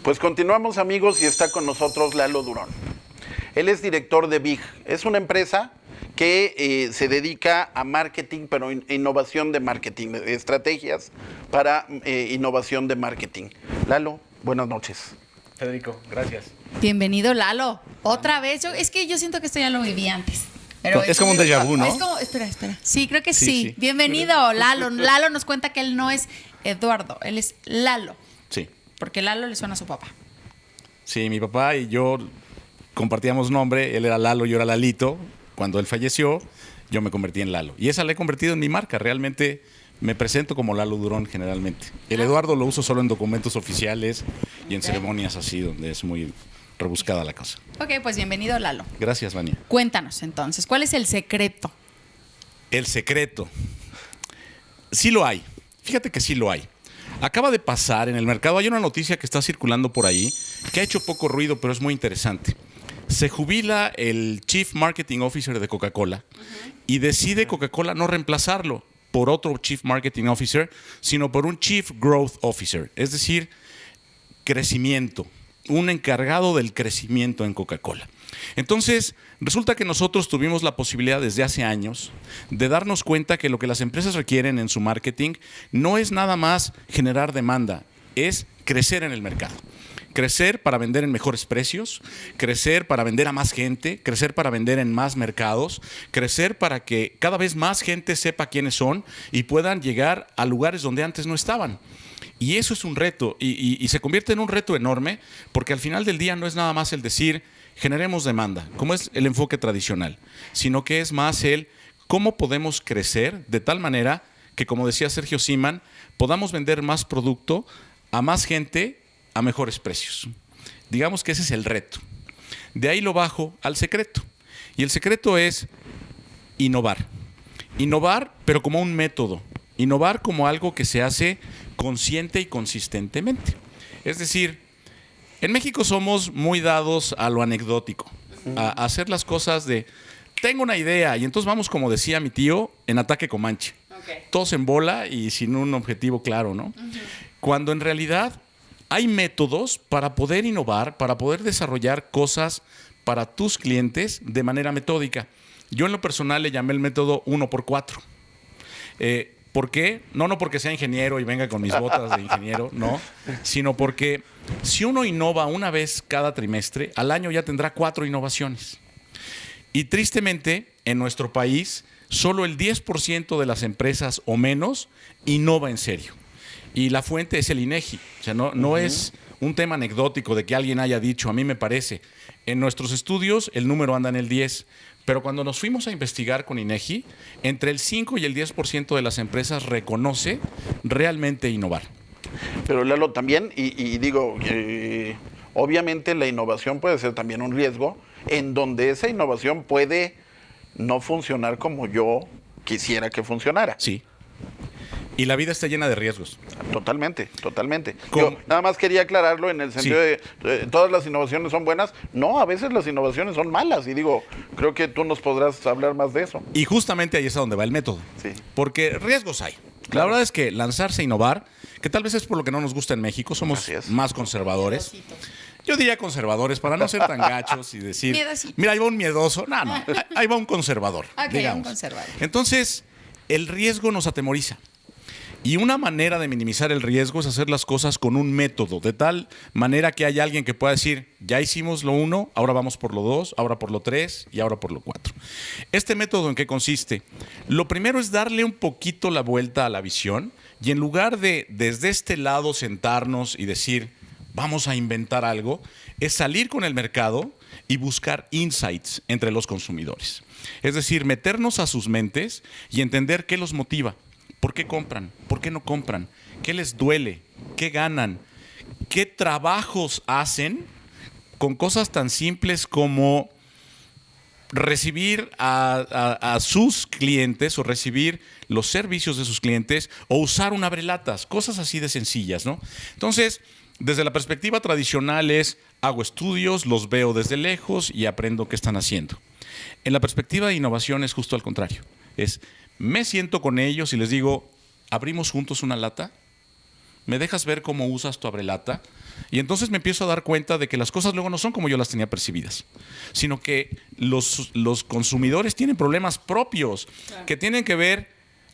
Pues continuamos, amigos, y está con nosotros Lalo Durón. Él es director de Big. Es una empresa que se dedica a marketing, pero innovación de marketing, estrategias para innovación de marketing. Lalo, buenas noches. Federico, gracias. Bienvenido, Lalo. Otra vez. Es que yo siento que esto ya lo viví antes. Pero es como un déjà vu, ¿no? Es como, espera. Sí, creo que sí. Sí. Bienvenido, Lalo. Lalo nos cuenta que él no es Eduardo, él es Lalo. Sí. Porque Lalo le suena a su papá. Sí, mi papá y yo compartíamos nombre. Él era Lalo, yo era Lalito. Cuando él falleció, yo me convertí en Lalo. Y esa la he convertido en mi marca. Realmente me presento como Lalo Durón generalmente. El Eduardo lo uso solo en documentos oficiales y en ceremonias así, donde es muy rebuscada la cosa. Ok, pues bienvenido, Lalo. Gracias, Vania. Cuéntanos entonces, ¿cuál es el secreto? El secreto. Sí lo hay. Fíjate que sí lo hay. Acaba de pasar en el mercado, hay una noticia que está circulando por ahí, que ha hecho poco ruido, pero es muy interesante. Se jubila el Chief Marketing Officer de Coca-Cola y decide Coca-Cola no reemplazarlo por otro Chief Marketing Officer, sino por un Chief Growth Officer, es decir, crecimiento, un encargado del crecimiento en Coca-Cola. Entonces, resulta que nosotros tuvimos la posibilidad desde hace años de darnos cuenta que lo que las empresas requieren en su marketing no es nada más generar demanda, es crecer en el mercado. Crecer para vender en mejores precios, crecer para vender a más gente, crecer para vender en más mercados, crecer para que cada vez más gente sepa quiénes son y puedan llegar a lugares donde antes no estaban. Y eso es un reto y se convierte en un reto enorme porque al final del día no es nada más el decir generemos demanda, como es el enfoque tradicional, sino que es más el cómo podemos crecer de tal manera que, como decía Sergio Siman, podamos vender más producto a más gente a mejores precios. Digamos que ese es el reto. De ahí lo bajo al secreto. Y el secreto es innovar. Innovar, pero como un método. Innovar como algo que se hace consciente y consistentemente. Es decir, en México somos muy dados a lo anecdótico, a hacer las cosas de, tengo una idea, y entonces vamos, como decía mi tío, en ataque comanche. Okay. Todos en bola y sin un objetivo claro, ¿no? Cuando en realidad hay métodos para poder innovar, para poder desarrollar cosas para tus clientes de manera metódica. Yo en lo personal le llamé el método 1x4. ¿Por qué? No porque sea ingeniero y venga con mis botas de ingeniero, no, sino porque si uno innova una vez cada trimestre, al año ya tendrá 4 innovaciones. Y tristemente, en nuestro país, solo el 10% de las empresas o menos innova en serio. Y la fuente es el INEGI. O sea, no es un tema anecdótico de que alguien haya dicho, a mí me parece. En nuestros estudios el número anda en el 10%. Pero cuando nos fuimos a investigar con INEGI, entre el 5 y el 10% de las empresas reconoce realmente innovar. Pero Lalo, también, y digo, obviamente la innovación puede ser también un riesgo, en donde esa innovación puede no funcionar como yo quisiera que funcionara. Sí. Y la vida está llena de riesgos. Totalmente. Yo nada más quería aclararlo en el sentido de todas las innovaciones son buenas. No, a veces las innovaciones son malas. Y digo, creo que tú nos podrás hablar más de eso. Y justamente ahí es a donde va el método. Sí. Porque riesgos hay. Claro. La verdad es que lanzarse a innovar, que tal vez es por lo que no nos gusta en México, somos más conservadores. Yo diría conservadores, para no ser tan gachos y decir, mira, ahí va un miedoso. No, ahí va un conservador. Digamos. Un conservador. Entonces, el riesgo nos atemoriza. Y una manera de minimizar el riesgo es hacer las cosas con un método, de tal manera que haya alguien que pueda decir, ya hicimos lo 1, ahora vamos por lo 2, ahora por lo 3 y ahora por lo 4. ¿Este método en qué consiste? Lo primero es darle un poquito la vuelta a la visión y en lugar de desde este lado sentarnos y decir, vamos a inventar algo, es salir con el mercado y buscar insights entre los consumidores. Es decir, meternos a sus mentes y entender qué los motiva. ¿Por qué compran? ¿Por qué no compran? ¿Qué les duele? ¿Qué ganan? ¿Qué trabajos hacen con cosas tan simples como recibir a sus clientes o recibir los servicios de sus clientes o usar un abrelatas? Cosas así de sencillas, ¿no? Entonces, desde la perspectiva tradicional es, hago estudios, los veo desde lejos y aprendo qué están haciendo. En la perspectiva de innovación es justo al contrario. Es, me siento con ellos y les digo, ¿abrimos juntos una lata? ¿Me dejas ver cómo usas tu abrelata? Y entonces me empiezo a dar cuenta de que las cosas luego no son como yo las tenía percibidas, sino que los consumidores tienen problemas propios que tienen que ver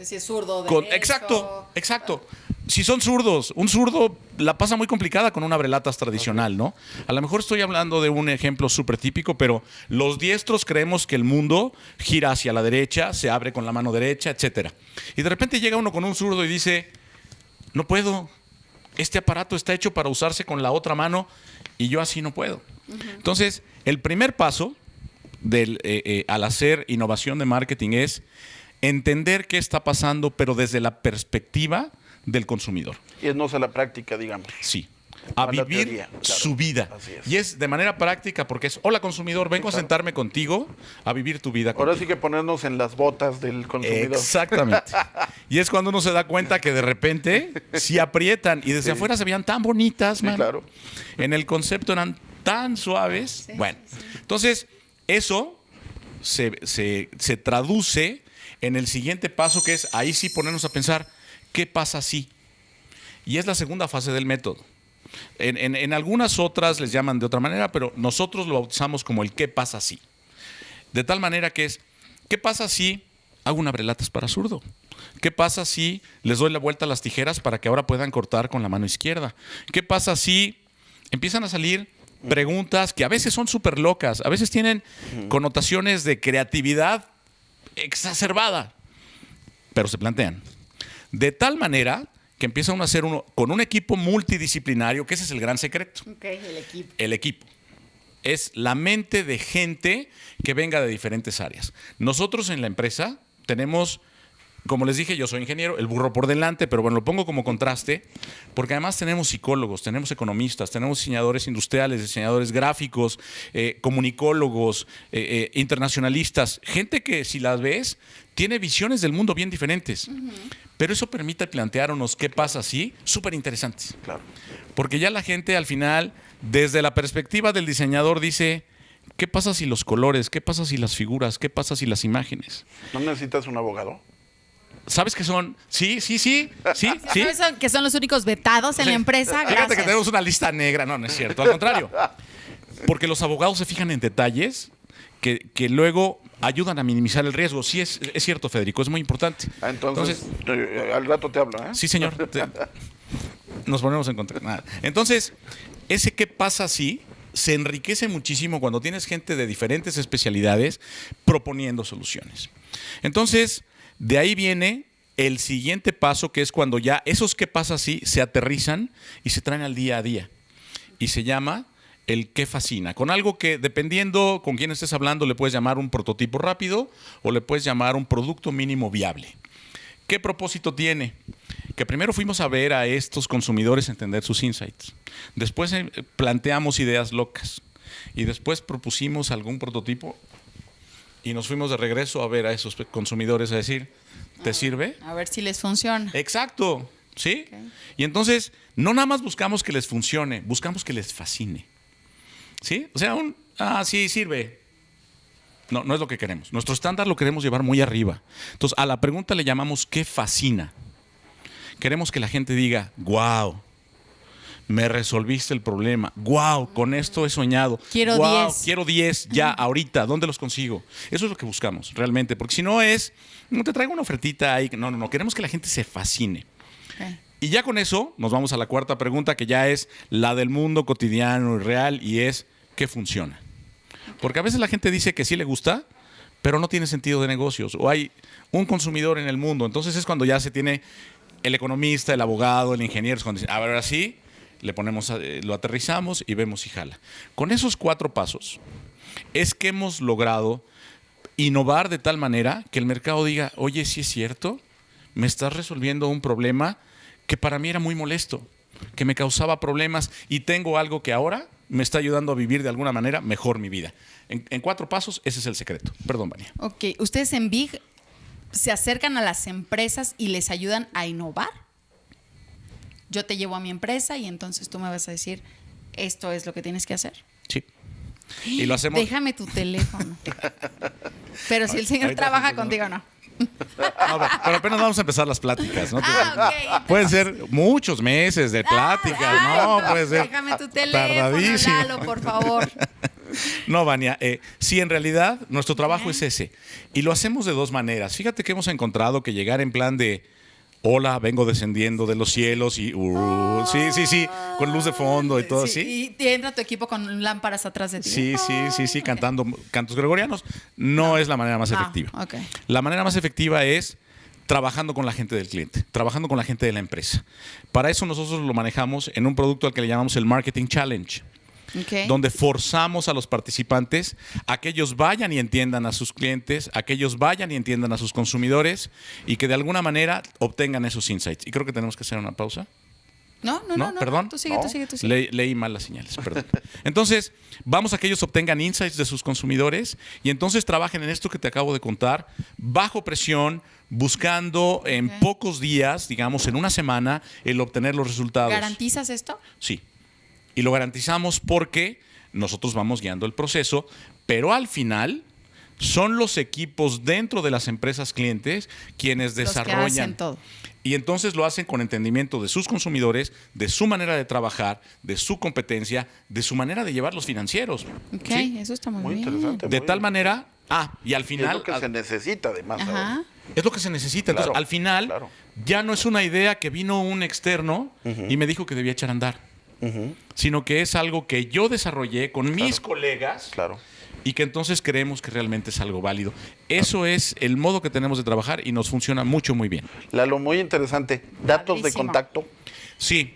Si es zurdo, con... derecho. Exacto. Si son zurdos, un zurdo la pasa muy complicada con un abrelatas tradicional, ¿no? A lo mejor estoy hablando de un ejemplo súper típico, pero los diestros creemos que el mundo gira hacia la derecha, se abre con la mano derecha, etcétera. Y de repente llega uno con un zurdo y dice, no puedo, este aparato está hecho para usarse con la otra mano y yo así no puedo. Entonces, el primer paso al hacer innovación de marketing es entender qué está pasando, pero desde la perspectiva del consumidor. Y es no a la práctica, digamos. Sí. A No a la vivir teoría, claro. su vida. Así es. Y es de manera práctica porque es, hola consumidor, vengo a sentarme contigo a vivir tu vida Ahora contigo. sí que ponernos en las botas del consumidor. Exactamente. Y es cuando uno se da cuenta que de repente sí aprietan y desde afuera se veían tan bonitas, Sí, man. claro. En el concepto eran tan suaves. Bueno, entonces eso se traduce en el siguiente paso, que es ahí sí ponernos a pensar, ¿qué pasa si? Y es la segunda fase del método. En algunas otras les llaman de otra manera, pero nosotros lo bautizamos como el ¿qué pasa si? De tal manera que es, ¿qué pasa si hago un abrelatas para zurdo? ¿Qué pasa si les doy la vuelta a las tijeras para que ahora puedan cortar con la mano izquierda? ¿Qué pasa si empiezan a salir preguntas que a veces son súper locas, a veces tienen connotaciones de creatividad exacerbada, pero se plantean? De tal manera que empieza uno a hacer uno con un equipo multidisciplinario, que ese es el gran secreto. Ok, el equipo. El equipo. Es la mente de gente que venga de diferentes áreas. Nosotros en la empresa tenemos, como les dije, yo soy ingeniero, el burro por delante, pero bueno, lo pongo como contraste, porque además tenemos psicólogos, tenemos economistas, tenemos diseñadores industriales, diseñadores gráficos, comunicólogos, internacionalistas, gente que si las ves, tiene visiones del mundo bien diferentes. Pero eso permite plantearnos qué pasa así, súper interesantes. Claro. Porque ya la gente al final, desde la perspectiva del diseñador, dice, ¿qué pasa si los colores? ¿Qué pasa si las figuras? ¿Qué pasa si las imágenes? ¿No necesitas un abogado? ¿Sabes qué son? Sí. ¿Sabes que son los únicos vetados en la empresa? Fíjate Gracias. que tenemos una lista negra. No es cierto. Al contrario. Porque los abogados se fijan en detalles que luego ayudan a minimizar el riesgo. Sí, es cierto, Federico. Es muy importante. Entonces, al rato te hablo, ¿eh? Sí, señor. Nos ponemos en contacto. Nada. Entonces, ese qué pasa si se enriquece muchísimo cuando tienes gente de diferentes especialidades proponiendo soluciones. Entonces, de ahí viene el siguiente paso, que es cuando ya esos qué pasa si se aterrizan y se traen al día a día. Y se llama el qué fascina. Con algo que, dependiendo con quién estés hablando, le puedes llamar un prototipo rápido o le puedes llamar un producto mínimo viable. ¿Qué propósito tiene? Que primero fuimos a ver a estos consumidores, entender sus insights. Después planteamos ideas locas. Y después propusimos algún prototipo y nos fuimos de regreso a ver a esos consumidores a decir, ¿te sirve? A ver si les funciona. Exacto, ¿sí? Ok. Y entonces, no nada más buscamos que les funcione, buscamos que les fascine. ¿Sí? O sea, sí, sirve. No, no es lo que queremos. Nuestro estándar lo queremos llevar muy arriba. Entonces, a la pregunta le llamamos ¿qué fascina? Queremos que la gente diga, wow, me resolviste el problema. Wow, con esto he soñado. Quiero Guau, 10. quiero 10 ya, ahorita. ¿Dónde los consigo? Eso es lo que buscamos, realmente. Porque si no es, no te traigo una ofertita ahí. No. Queremos que la gente se fascine. Ok. Y ya con eso nos vamos a la cuarta pregunta, que ya es la del mundo cotidiano y real, y es, ¿qué funciona? Porque a veces la gente dice que sí le gusta, pero no tiene sentido de negocios. O hay un consumidor en el mundo. Entonces es cuando ya se tiene el economista, el abogado, el ingeniero. Es cuando dice, a ver, ahora sí, le ponemos, lo aterrizamos y vemos si jala. Con esos 4 pasos es que hemos logrado innovar de tal manera que el mercado diga, oye, sí es cierto, me estás resolviendo un problema que para mí era muy molesto, que me causaba problemas y tengo algo que ahora me está ayudando a vivir de alguna manera mejor mi vida. En 4 pasos, ese es el secreto. Perdón, Vania. Ok, ¿ustedes en Big se acercan a las empresas y les ayudan a innovar? Yo te llevo a mi empresa y entonces tú me vas a decir, esto es lo que tienes que hacer. Sí. Y lo hacemos. Déjame tu teléfono. Pero si el señor ahorita trabaja hacemos, contigo, no. No, pero apenas vamos a empezar las pláticas, ¿no? Ok. Pueden ser muchos meses de pláticas, no, puede ser Déjame tu teléfono, tardadísimo. Lalo, por favor. No, Vania, sí, en realidad nuestro trabajo es ese. Y lo hacemos de dos maneras. Fíjate que hemos encontrado que llegar en plan de, hola, vengo descendiendo de los cielos y, sí, con luz de fondo y todo así. Y entra tu equipo con lámparas atrás de ti. Sí, cantando cantos gregorianos. No es la manera más efectiva. Ok. La manera más efectiva es trabajando con la gente del cliente, trabajando con la gente de la empresa. Para eso nosotros lo manejamos en un producto al que le llamamos el Marketing Challenge. Okay. Donde forzamos a los participantes a que ellos vayan y entiendan a sus clientes, a que ellos vayan y entiendan a sus consumidores y que de alguna manera obtengan esos insights. Y creo que tenemos que hacer una pausa. No, perdón. Tú sigue. Leí mal las señales, perdón. Entonces, vamos a que ellos obtengan insights de sus consumidores y entonces trabajen en esto que te acabo de contar, bajo presión, buscando en pocos días, digamos en una semana, el obtener los resultados. ¿Garantizas esto? Sí. Y lo garantizamos porque nosotros vamos guiando el proceso, pero al final son los equipos dentro de las empresas clientes quienes desarrollan. Los que hacen todo. Y entonces lo hacen con entendimiento de sus consumidores, de su manera de trabajar, de su competencia, de su manera de llevar los financieros. Ok, ¿Sí? eso está muy Muy bien. interesante. De muy tal bien. manera, y al Es final... lo que se necesita además. Ajá. ahora. Es lo que se necesita. Entonces, Claro, al final, claro. ya no es una idea que vino un externo y me dijo que debía echar a andar, sino que es algo que yo desarrollé con mis colegas Claro. y que entonces creemos que realmente es algo válido. Eso es el modo que tenemos de trabajar y nos funciona muy bien. Lalo, muy interesante. Datos de Padrísimo. contacto. Sí,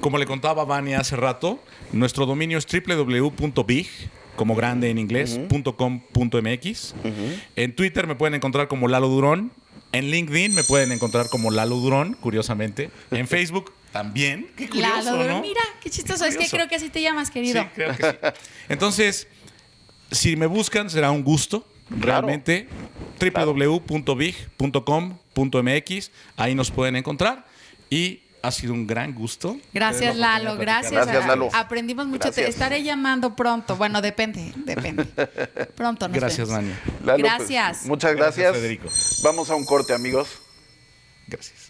como le contaba Vania hace rato, nuestro dominio es www.big, como grande en inglés, .com.mx. En Twitter me pueden encontrar como Lalo Durón. En LinkedIn me pueden encontrar como Lalo Durón, curiosamente. En Facebook también. Qué curioso, Lalo, ¿no? mira, qué chistoso. Es que curioso. creo que así te llamas, Sí, querido. creo que sí. Entonces, si me buscan, será un gusto. Claro. Realmente, www.big.com.mx. Ahí nos pueden encontrar. Y ha sido un gran gusto. Gracias, tener la Lalo. oportunidad de Gracias. Gracias, Lalo. Aprendimos mucho. Gracias. Te estaré llamando pronto. Bueno, depende. Pronto nos Gracias, vemos. Vania. Lalo, pues, Gracias. muchas gracias. Federico. Vamos a un corte, amigos. Gracias.